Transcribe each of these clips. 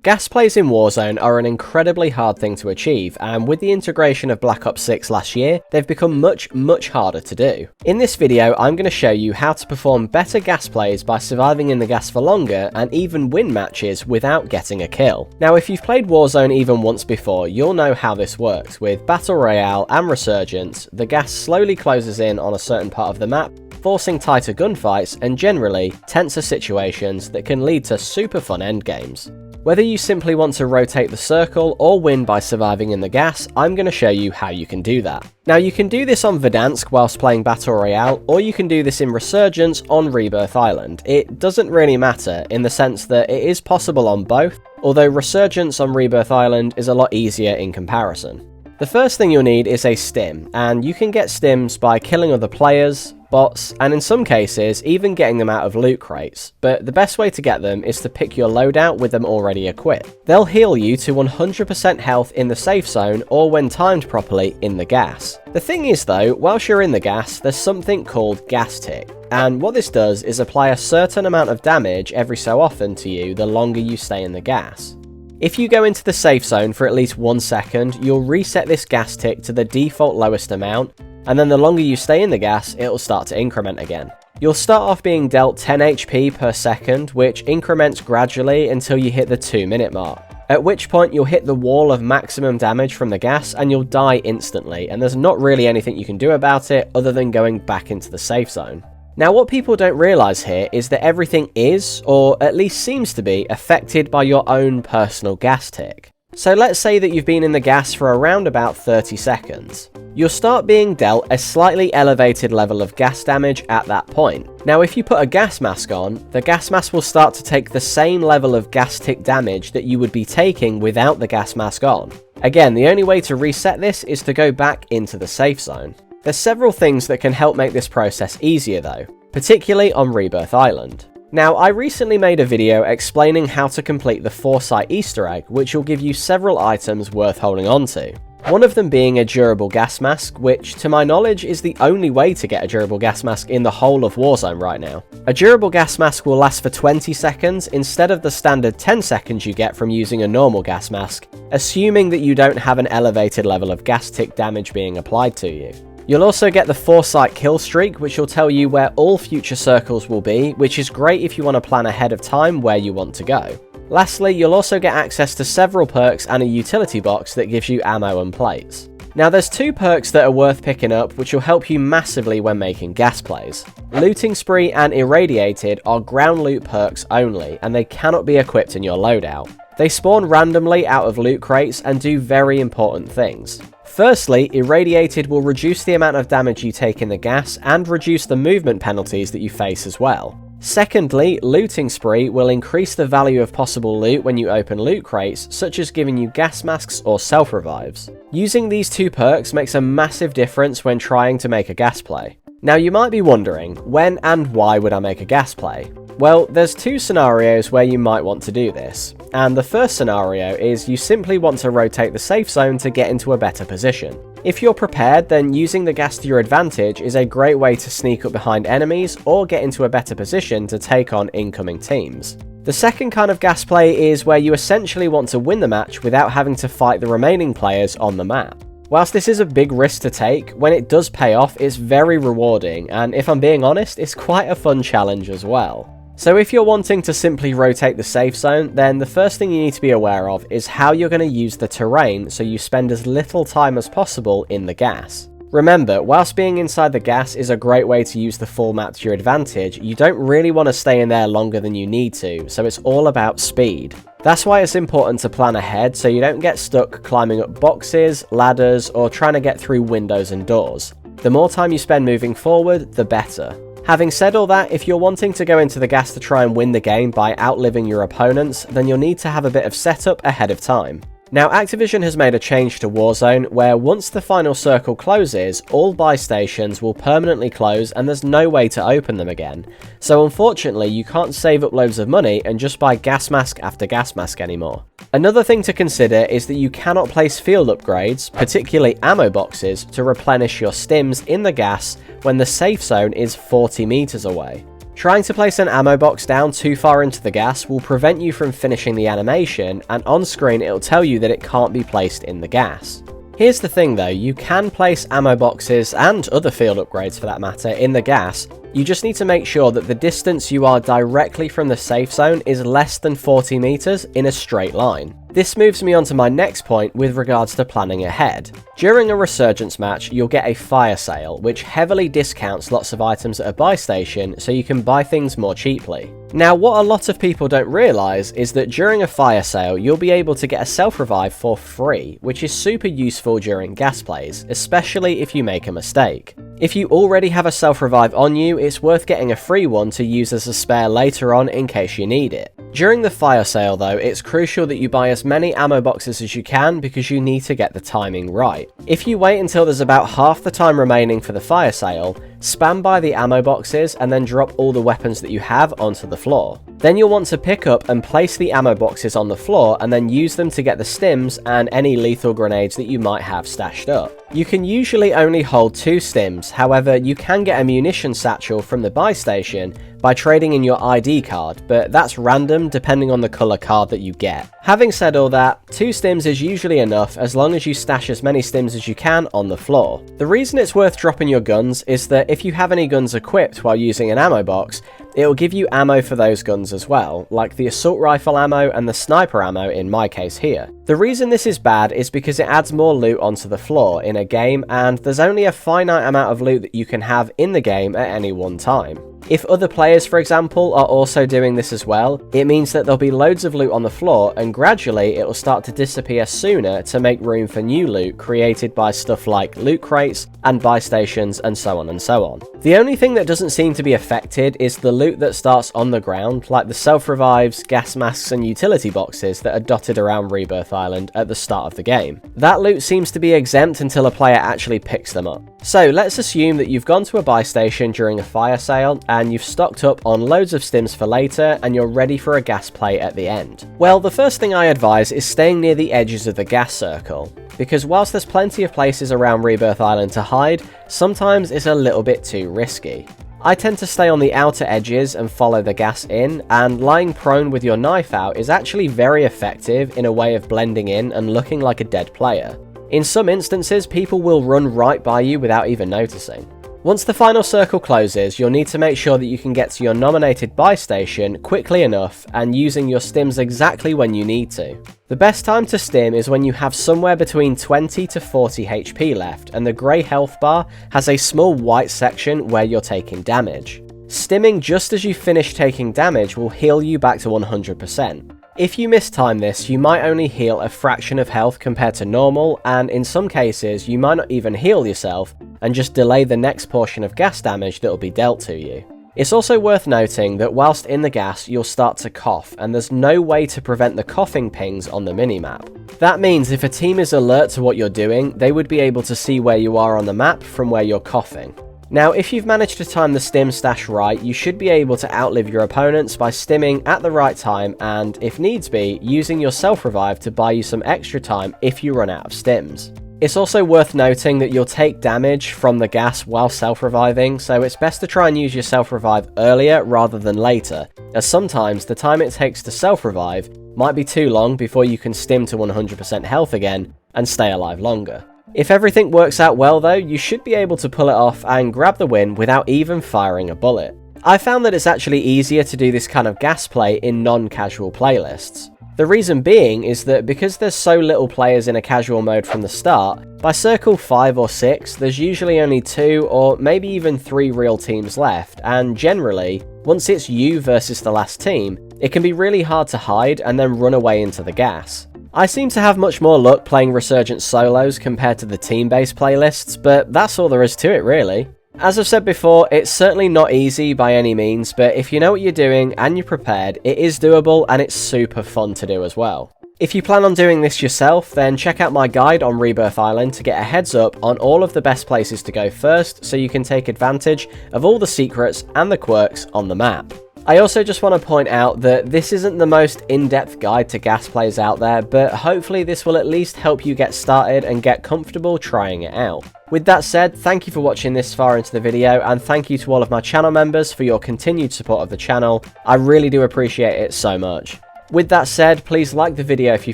Gas plays in Warzone are an incredibly hard thing to achieve, and with the integration of Black Ops 6 last year, they've become much harder to do. In this video, I'm going to show you how to perform better gas plays by surviving in the gas for longer and even win matches without getting a kill. Now, if you've played Warzone even once before, you'll know how this works. With Battle Royale and Resurgence, the gas slowly closes in on a certain part of the map, forcing tighter gunfights and generally tenser situations that can lead to super fun endgames. Whether you simply want to rotate the circle or win by surviving in the gas, I'm going to show you how you can do that. Now, you can do this on Verdansk whilst playing Battle Royale, or you can do this in Resurgence on Rebirth Island. It doesn't really matter in the sense that it is possible on both, although Resurgence on Rebirth Island is a lot easier in comparison. The first thing you'll need is a stim, and you can get stims by killing other players, bots, and in some cases, even getting them out of loot crates, but the best way to get them is to pick your loadout with them already equipped. They'll heal you to 100% health in the safe zone or when timed properly in the gas. The thing is though, whilst you're in the gas, there's something called gas tick, and what this does is apply a certain amount of damage every so often to you the longer you stay in the gas. If you go into the safe zone for at least 1 second, you'll reset this gas tick to the default lowest amount, and then the longer you stay in the gas, it'll start to increment again. You'll start off being dealt 10 HP per second, which increments gradually until you hit the 2-minute mark, at which point you'll hit the wall of maximum damage from the gas and you'll die instantly, and there's not really anything you can do about it other than going back into the safe zone. Now, what people don't realise here is that everything is, or at least seems to be, affected by your own personal gas tick. So let's say that you've been in the gas for around about 30 seconds. You'll start being dealt a slightly elevated level of gas damage at that point. Now, if you put a gas mask on, the gas mask will start to take the same level of gas tick damage that you would be taking without the gas mask on. Again, the only way to reset this is to go back into the safe zone. There's several things that can help make this process easier though, particularly on Rebirth Island. Now, I recently made a video explaining how to complete the Foresight Easter egg, which will give you several items worth holding on to. One of them being a durable gas mask, which to my knowledge is the only way to get a durable gas mask in the whole of Warzone right now. A durable gas mask will last for 20 seconds instead of the standard 10 seconds you get from using a normal gas mask, assuming that you don't have an elevated level of gas tick damage being applied to you. You'll also get the Foresight kill streak, which will tell you where all future circles will be, which is great if you want to plan ahead of time where you want to go. Lastly, you'll also get access to several perks and a utility box that gives you ammo and plates. Now, there's 2 perks that are worth picking up, which will help you massively when making gas plays. Looting Spree and Irradiated are ground loot perks only, and they cannot be equipped in your loadout. They spawn randomly out of loot crates and do very important things. Firstly, Irradiated will reduce the amount of damage you take in the gas and reduce the movement penalties that you face as well. Secondly, Looting Spree will increase the value of possible loot when you open loot crates, such as giving you gas masks or self-revives. Using these 2 perks makes a massive difference when trying to make a gas play. Now, you might be wondering, when and why would I make a gas play? Well, there's 2 scenarios where you might want to do this, and the first scenario is you simply want to rotate the safe zone to get into a better position. If you're prepared, then using the gas to your advantage is a great way to sneak up behind enemies or get into a better position to take on incoming teams. The second kind of gas play is where you essentially want to win the match without having to fight the remaining players on the map. Whilst this is a big risk to take, when it does pay off, it's very rewarding, and if I'm being honest, it's quite a fun challenge as well. So if you're wanting to simply rotate the safe zone, then the first thing you need to be aware of is how you're going to use the terrain so you spend as little time as possible in the gas. Remember, whilst being inside the gas is a great way to use the full map to your advantage, you don't really want to stay in there longer than you need to, so it's all about speed. That's why it's important to plan ahead so you don't get stuck climbing up boxes, ladders, or trying to get through windows and doors. The more time you spend moving forward, the better. Having said all that, if you're wanting to go into the gas to try and win the game by outliving your opponents, then you'll need to have a bit of setup ahead of time. Now, Activision has made a change to Warzone where once the final circle closes, all buy stations will permanently close and there's no way to open them again. So unfortunately, you can't save up loads of money and just buy gas mask after gas mask anymore. Another thing to consider is that you cannot place field upgrades, particularly ammo boxes, to replenish your stims in the gas when the safe zone is 40 meters away. Trying to place an ammo box down too far into the gas will prevent you from finishing the animation, and on screen it'll tell you that it can't be placed in the gas. Here's the thing though, you can place ammo boxes, and other field upgrades for that matter, in the gas. You just need to make sure that the distance you are directly from the safe zone is less than 40 meters in a straight line. This moves me on to my next point with regards to planning ahead. During a Resurgence match, you'll get a fire sale, which heavily discounts lots of items at a buy station so you can buy things more cheaply. Now, what a lot of people don't realise is that during a fire sale, you'll be able to get a self-revive for free, which is super useful during gas plays, especially if you make a mistake. If you already have a self-revive on you, it's worth getting a free one to use as a spare later on in case you need it. During the fire sale though, it's crucial that you buy as many ammo boxes as you can because you need to get the timing right. If you wait until there's about half the time remaining for the fire sale, spam buy the ammo boxes and then drop all the weapons that you have onto the floor. Then you'll want to pick up and place the ammo boxes on the floor and then use them to get the stims and any lethal grenades that you might have stashed up. You can usually only hold 2 stims, however you can get a munition satchel from the buy station by trading in your ID card, but that's random depending on the colour card that you get. Having said all that, 2 stims is usually enough as long as you stash as many stims as you can on the floor. The reason it's worth dropping your guns is that if you have any guns equipped while using an ammo box, it will give you ammo for those guns as well, like the assault rifle ammo and the sniper ammo in my case here. The reason this is bad is because it adds more loot onto the floor in a game, and there's only a finite amount of loot that you can have in the game at any one time. If other players, for example, are also doing this as well, it means that there'll be loads of loot on the floor and gradually it will start to disappear sooner to make room for new loot created by stuff like loot crates and buy stations and so on and so on. The only thing that doesn't seem to be affected is the loot that starts on the ground, like the self-revives, gas masks and utility boxes that are dotted around Rebirth Island at the start of the game. That loot seems to be exempt until a player actually picks them up. So let's assume that you've gone to a buy station during a fire sale and you've stocked up on loads of stims for later and you're ready for a gas play at the end. Well, the first thing I advise is staying near the edges of the gas circle, because whilst there's plenty of places around Rebirth Island to hide, sometimes it's a little bit too risky. I tend to stay on the outer edges and follow the gas in, and lying prone with your knife out is actually very effective in a way of blending in and looking like a dead player. In some instances, people will run right by you without even noticing. Once the final circle closes, you'll need to make sure that you can get to your nominated buy station quickly enough and using your stims exactly when you need to. The best time to stim is when you have somewhere between 20 to 40 HP left and the grey health bar has a small white section where you're taking damage. Stimming just as you finish taking damage will heal you back to 100%. If you mistime this, you might only heal a fraction of health compared to normal, and in some cases you might not even heal yourself and just delay the next portion of gas damage that will be dealt to you. It's also worth noting that whilst in the gas you'll start to cough, and there's no way to prevent the coughing pings on the minimap. That means if a team is alert to what you're doing, they would be able to see where you are on the map from where you're coughing. Now, if you've managed to time the stim stash right, you should be able to outlive your opponents by stimming at the right time and, if needs be, using your self-revive to buy you some extra time if you run out of stims. It's also worth noting that you'll take damage from the gas while self-reviving, so it's best to try and use your self-revive earlier rather than later, as sometimes the time it takes to self-revive might be too long before you can stim to 100% health again and stay alive longer. If everything works out well though, you should be able to pull it off and grab the win without even firing a bullet. I found that it's actually easier to do this kind of gas play in non-casual playlists. The reason being is that because there's so little players in a casual mode from the start, by circle 5 or 6 there's usually only 2 or maybe even 3 real teams left, and generally, once it's you versus the last team, it can be really hard to hide and then run away into the gas. I seem to have much more luck playing Resurgence solos compared to the team-based playlists, but that's all there is to it really. As I've said before, it's certainly not easy by any means, but if you know what you're doing and you're prepared, it is doable and it's super fun to do as well. If you plan on doing this yourself, then check out my guide on Rebirth Island to get a heads up on all of the best places to go first so you can take advantage of all the secrets and the quirks on the map. I also just want to point out that this isn't the most in-depth guide to gas plays out there, but hopefully this will at least help you get started and get comfortable trying it out. With that said, thank you for watching this far into the video, and thank you to all of my channel members for your continued support of the channel. I really do appreciate it so much. With that said, please like the video if you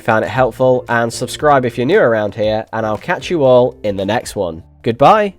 found it helpful, and subscribe if you're new around here, and I'll catch you all in the next one. Goodbye!